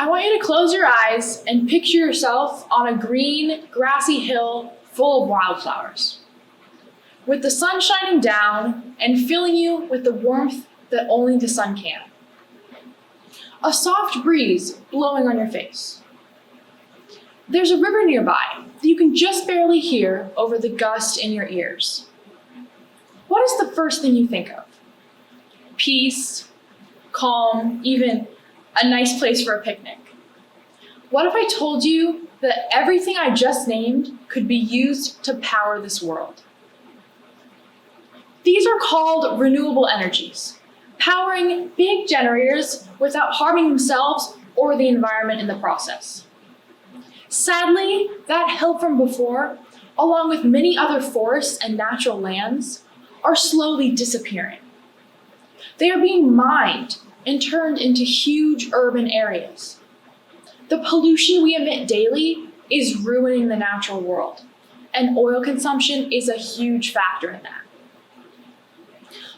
I want you to close your eyes and picture yourself on a green, grassy hill full of wildflowers, with the sun shining down and filling you with the warmth that only the sun can. A soft breeze blowing on your face. There's a river nearby that you can just barely hear over the gust in your ears. What is the first thing you think of? Peace, calm, even a nice place for a picnic. What if I told you that everything I just named could be used to power this world? These are called renewable energies, powering big generators without harming themselves or the environment in the process. Sadly, that hill from before, along with many other forests and natural lands, are slowly disappearing. They are being mined and turned into huge urban areas. The pollution we emit daily is ruining the natural world, and oil consumption is a huge factor in that.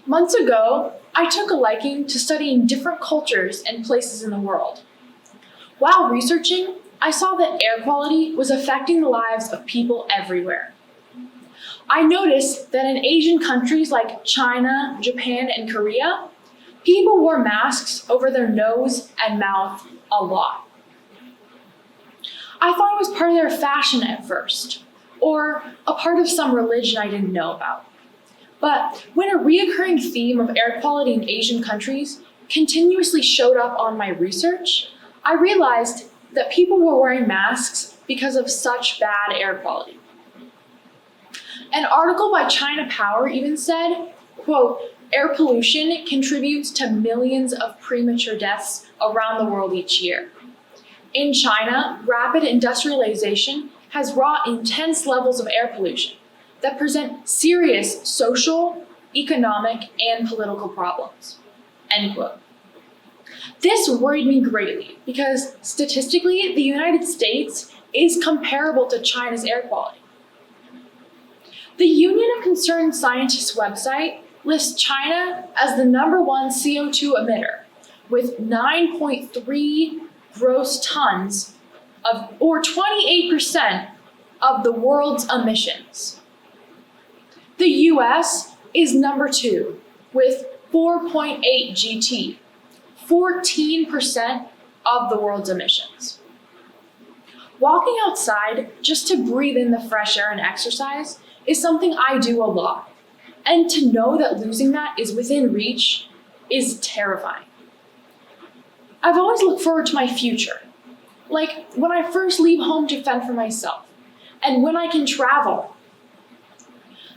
Months ago, I took a liking to studying different cultures and places in the world. While researching, I saw that air quality was affecting the lives of people everywhere. I noticed that in Asian countries like China, Japan, and Korea, people wore masks over their nose and mouth a lot. I thought it was part of their fashion at first, or a part of some religion I didn't know about. But when a reoccurring theme of air quality in Asian countries continuously showed up on my research, I realized that people were wearing masks because of such bad air quality. An article by China Power even said, quote, "Air pollution contributes to millions of premature deaths around the world each year." In China, rapid industrialization has wrought intense levels of air pollution that present serious social, economic, and political problems, end quote. This worried me greatly because statistically, the United States is comparable to China's air quality. The Union of Concerned Scientists website lists China as the #1 CO2 emitter with 9.3 gross tons of, or 28% of the world's emissions. The US is #2 with 4.8 GT, 14% of the world's emissions. Walking outside just to breathe in the fresh air and exercise is something I do a lot. And to know that losing that is within reach is terrifying. I've always looked forward to my future, like when I first leave home to fend for myself, and when I can travel.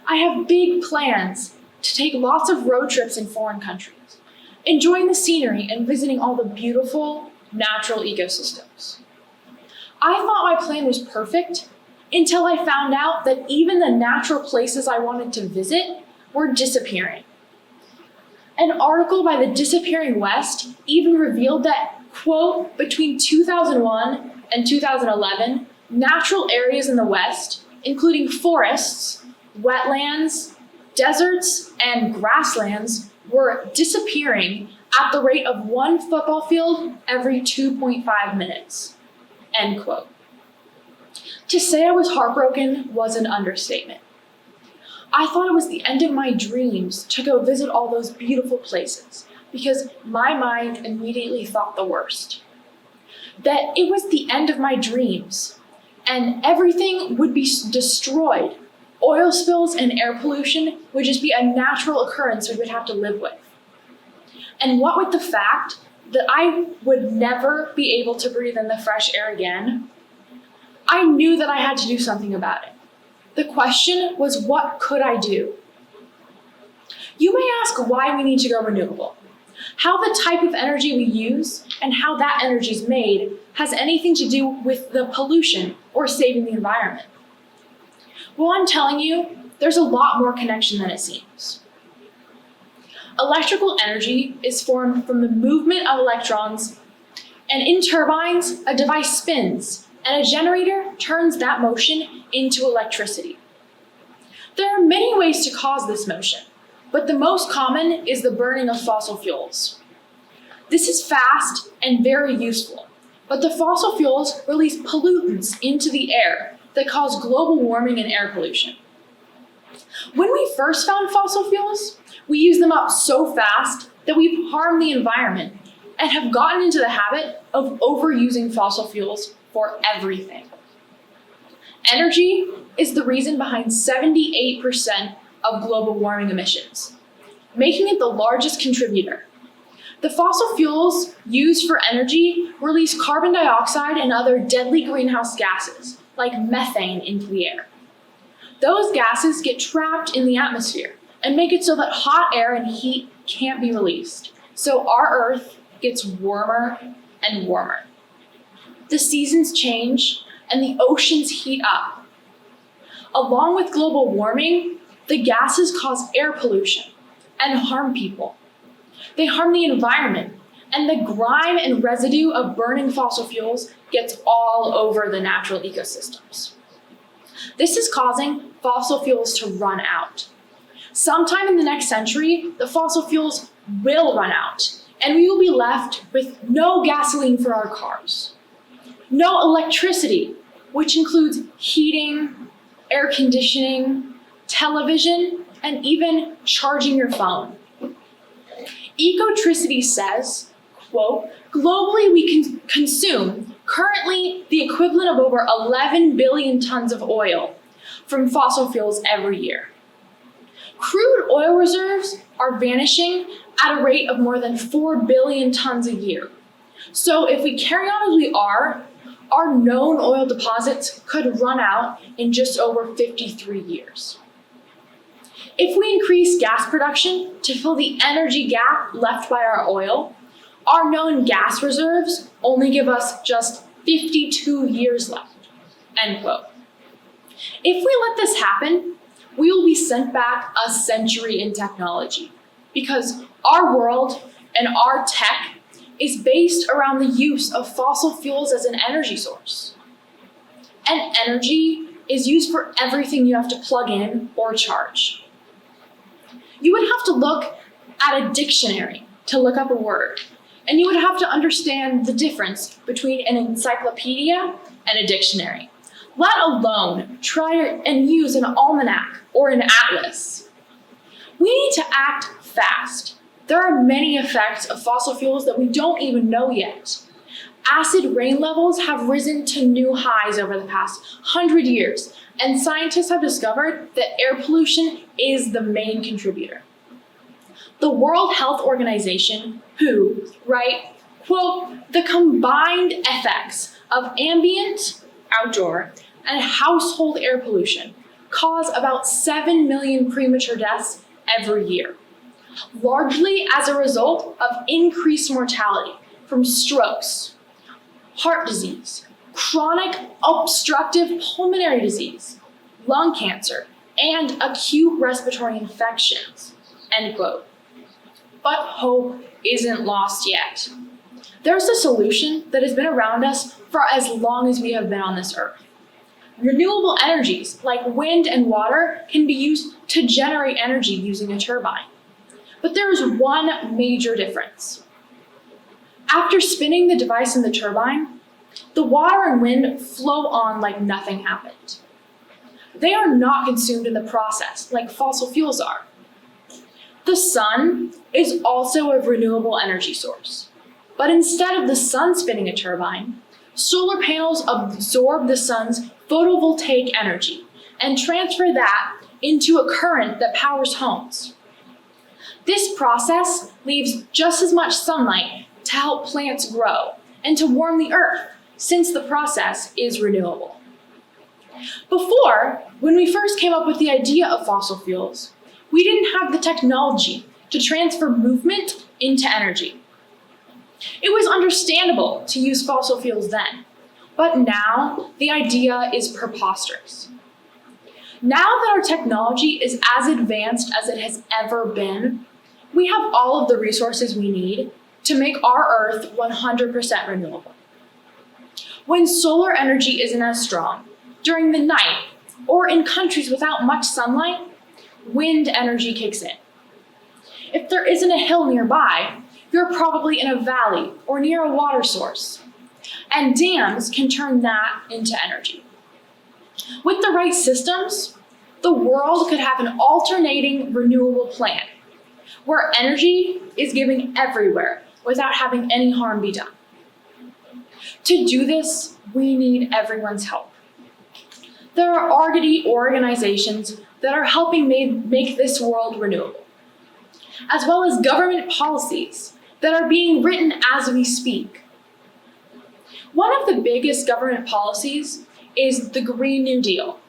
I have big plans to take lots of road trips in foreign countries, enjoying the scenery and visiting all the beautiful natural ecosystems. I thought my plan was perfect until I found out that even the natural places I wanted to visit were disappearing. An article by the Disappearing West even revealed that, quote, between 2001 and 2011, natural areas in the West, including forests, wetlands, deserts, and grasslands, were disappearing at the rate of 1 football field every 2.5 minutes, end quote. To say I was heartbroken was an understatement. I thought it was the end of my dreams to go visit all those beautiful places because my mind immediately thought the worst. That it was the end of my dreams and everything would be destroyed. Oil spills and air pollution would just be a natural occurrence we would have to live with. And what with the fact that I would never be able to breathe in the fresh air again, I knew that I had to do something about it. The question was, what could I do? You may ask why we need to go renewable. How the type of energy we use and how that energy is made has anything to do with the pollution or saving the environment. Well, I'm telling you, there's a lot more connection than it seems. Electrical energy is formed from the movement of electrons, and in turbines, a device spins, and a generator turns that motion into electricity. There are many ways to cause this motion, but the most common is the burning of fossil fuels. This is fast and very useful, But the fossil fuels release pollutants into the air that cause global warming and air pollution. When we first found fossil fuels, we used them up so fast that we've harmed the environment and have gotten into the habit of overusing fossil fuels for everything. Energy is the reason behind 78% of global warming emissions, making it the largest contributor. The fossil fuels used for energy release carbon dioxide and other deadly greenhouse gases, like methane, into the air. Those gases get trapped in the atmosphere and make it so that hot air and heat can't be released. So our Earth gets warmer and warmer. The seasons change and the oceans heat up. Along with global warming, the gases cause air pollution and harm people. They harm the environment, and the grime and residue of burning fossil fuels gets all over the natural ecosystems. This is causing fossil fuels to run out. Sometime in the next century, the fossil fuels will run out, and we will be left with no gasoline for our cars, no electricity, which includes heating, air conditioning, television, and even charging your phone. Ecotricity says, quote, globally we can consume currently the equivalent of over 11 billion tons of oil from fossil fuels every year. Crude oil reserves are vanishing at a rate of more than 4 billion tons a year. So if we carry on as we are, our known oil deposits could run out in just over 53 years. If we increase gas production to fill the energy gap left by our oil, our known gas reserves only give us just 52 years left, end quote. If we let this happen, we will be sent back a century in technology because our world and our tech is based around the use of fossil fuels as an energy source. And energy is used for everything you have to plug in or charge. You would have to look at a dictionary to look up a word, and you would have to understand the difference between an encyclopedia and a dictionary, let alone try and use an almanac or an atlas. We need to act fast. There are many effects of fossil fuels that we don't even know yet. Acid rain levels have risen to new highs over the past 100 years, and scientists have discovered that air pollution is the main contributor. The World Health Organization, WHO, write, quote, the combined effects of ambient, outdoor, and household air pollution cause about 7 million premature deaths every year, largely as a result of increased mortality from strokes, heart disease, chronic obstructive pulmonary disease, lung cancer, and acute respiratory infections, end quote. But hope isn't lost yet. There's a solution that has been around us for as long as we have been on this earth. Renewable energies like wind and water can be used to generate energy using a turbine. But there is one major difference. After spinning the device in the turbine, the water and wind flow on like nothing happened. They are not consumed in the process like fossil fuels are. The sun is also a renewable energy source, but instead of the sun spinning a turbine, solar panels absorb the sun's photovoltaic energy and transfer that into a current that powers homes. This process leaves just as much sunlight to help plants grow and to warm the earth, since the process is renewable. Before, when we first came up with the idea of fossil fuels, we didn't have the technology to transfer movement into energy. It was understandable to use fossil fuels then, but now the idea is preposterous. Now that our technology is as advanced as it has ever been, we have all of the resources we need to make our Earth 100% renewable. When solar energy isn't as strong, during the night, or in countries without much sunlight, wind energy kicks in. If there isn't a hill nearby, you're probably in a valley or near a water source. and dams can turn that into energy. With the right systems, the world could have an alternating renewable planet where energy is given everywhere without having any harm be done. To do this, we need everyone's help. There are already organizations that are helping make this world renewable, as well as government policies that are being written as we speak. One of the biggest government policies is the Green New Deal.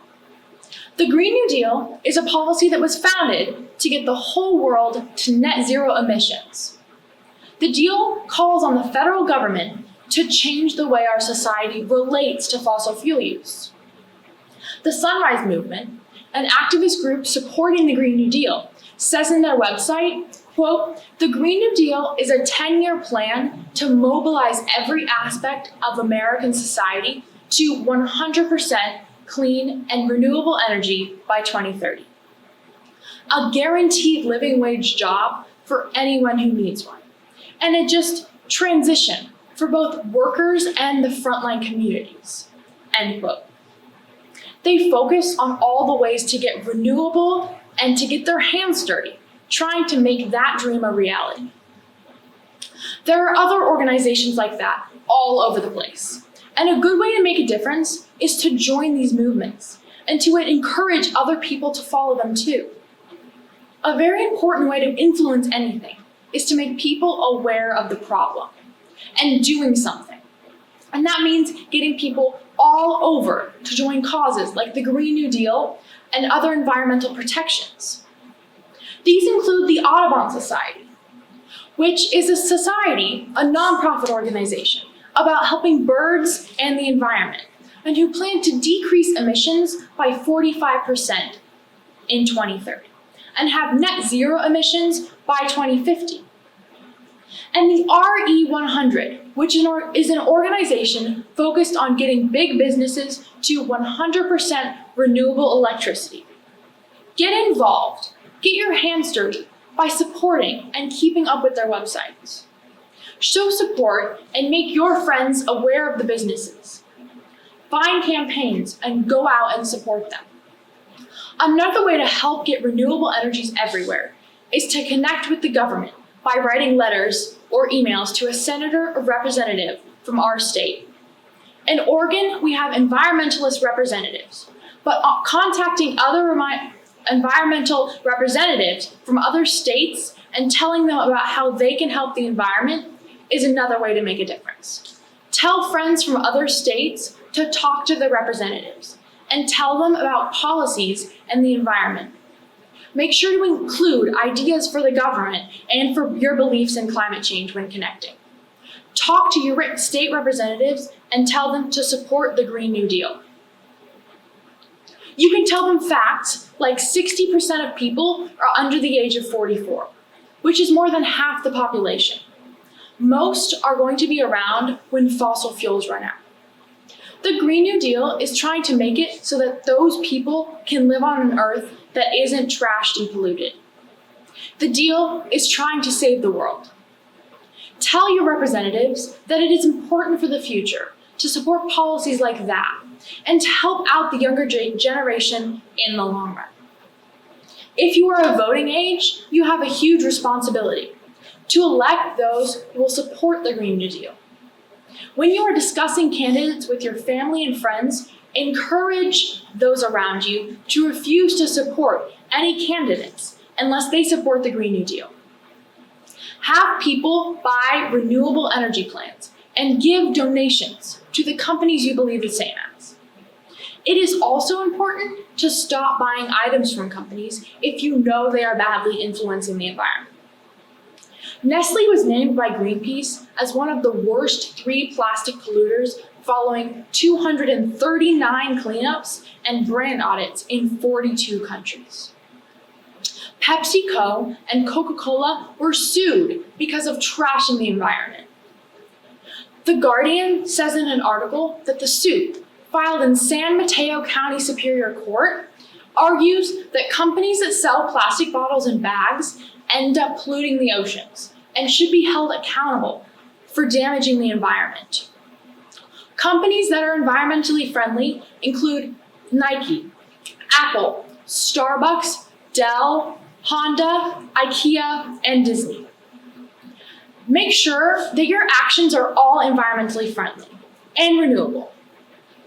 The Green New Deal is a policy that was founded to get the whole world to net zero emissions. The deal calls on the federal government to change the way our society relates to fossil fuel use. The Sunrise Movement, an activist group supporting the Green New Deal, says in their website, quote, "The Green New Deal is a 10-year plan to mobilize every aspect of American society to 100% clean and renewable energy by 2030. A guaranteed living wage job for anyone who needs one, and a just transition for both workers and the frontline communities," end quote. They focus on all the ways to get renewable and to get their hands dirty, trying to make that dream a reality. There are other organizations like that all over the place. And a good way to make a difference is to join these movements and to encourage other people to follow them too. A very important way to influence anything is to make people aware of the problem and doing something. And that means getting people all over to join causes like the Green New Deal and other environmental protections. These include the Audubon Society, which is a society, a nonprofit organization, about helping birds and the environment, and who plan to decrease emissions by 45% in 2030, and have net zero emissions by 2050. And the RE100, which is an organization focused on getting big businesses to 100% renewable electricity. Get involved, get your hands dirty by supporting and keeping up with their websites. Show support and make your friends aware of the businesses. Find campaigns and go out and support them. Another way to help get renewable energies everywhere is to connect with the government by writing letters or emails to a senator or representative from our state. In Oregon, we have environmentalist representatives, but contacting other environmental representatives from other states and telling them about how they can help the environment is another way to make a difference. Tell friends from other states to talk to the representatives and tell them about policies and the environment. Make sure to include ideas for the government and for your beliefs in climate change when connecting. Talk to your state representatives and tell them to support the Green New Deal. You can tell them facts like 60% of people are under the age of 44, which is more than half the population. Most are going to be around when fossil fuels run out. The Green New Deal is trying to make it so that those people can live on an earth that isn't trashed and polluted. The deal is trying to save the world. Tell your representatives that it is important for the future to support policies like that and to help out the younger generation in the long run. If you are of voting age, you have a huge responsibility to elect those who will support the Green New Deal. When you are discussing candidates with your family and friends, encourage those around you to refuse to support any candidates unless they support the Green New Deal. Have people buy renewable energy plans and give donations to the companies you believe the same as. It is also important to stop buying items from companies if you know they are badly influencing the environment. Nestle was named by Greenpeace as one of the worst 3 plastic polluters following 239 cleanups and brand audits in 42 countries. PepsiCo and Coca-Cola were sued because of trashing the environment. The Guardian says in an article that the suit, filed in San Mateo County Superior Court, argues that companies that sell plastic bottles and bags end up polluting the oceans and should be held accountable for damaging the environment. Companies that are environmentally friendly include Nike, Apple, Starbucks, Dell, Honda, IKEA, and Disney. Make sure that your actions are all environmentally friendly and renewable.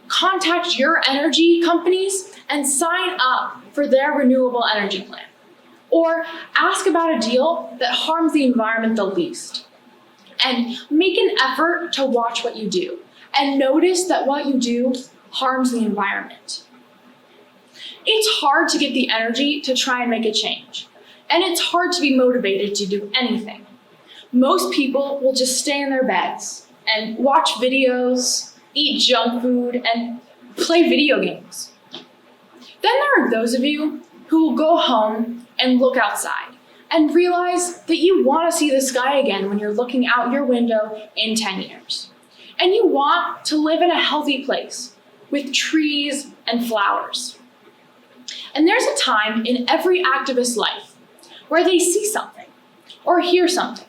Contact your energy companies and sign up for their renewable energy plan. Or ask about a deal that harms the environment the least. And make an effort to watch what you do and notice that what you do harms the environment. It's hard to get the energy to try and make a change, and it's hard to be motivated to do anything. Most people will just stay in their beds and watch videos, eat junk food, and play video games. Then there are those of you who will go home and look outside and realize that you want to see the sky again when you're looking out your window in 10 years. And you want to live in a healthy place with trees and flowers. And there's a time in every activist's life where they see something, or hear something,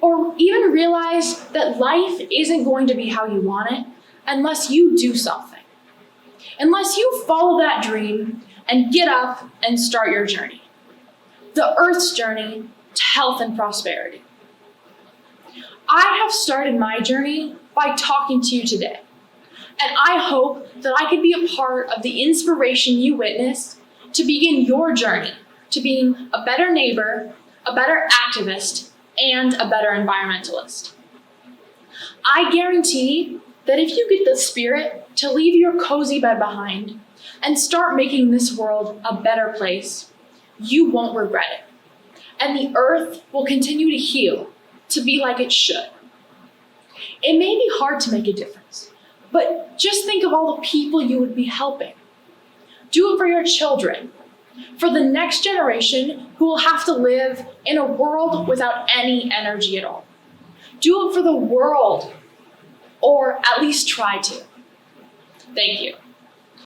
or even realize that life isn't going to be how you want it unless you do something. Unless you follow that dream and get up and start your journey. The Earth's journey to health and prosperity. I have started my journey by talking to you today. And I hope that I could be a part of the inspiration you witnessed to begin your journey to being a better neighbor, a better activist, and a better environmentalist. I guarantee that if you get the spirit to leave your cozy bed behind and start making this world a better place, you won't regret it. And the earth will continue to heal to be like it should. It may be hard to make a difference, but just think of all the people you would be helping. Do it for your children, for the next generation who will have to live in a world without any energy at all. Do it for the world, or at least try to. Thank you.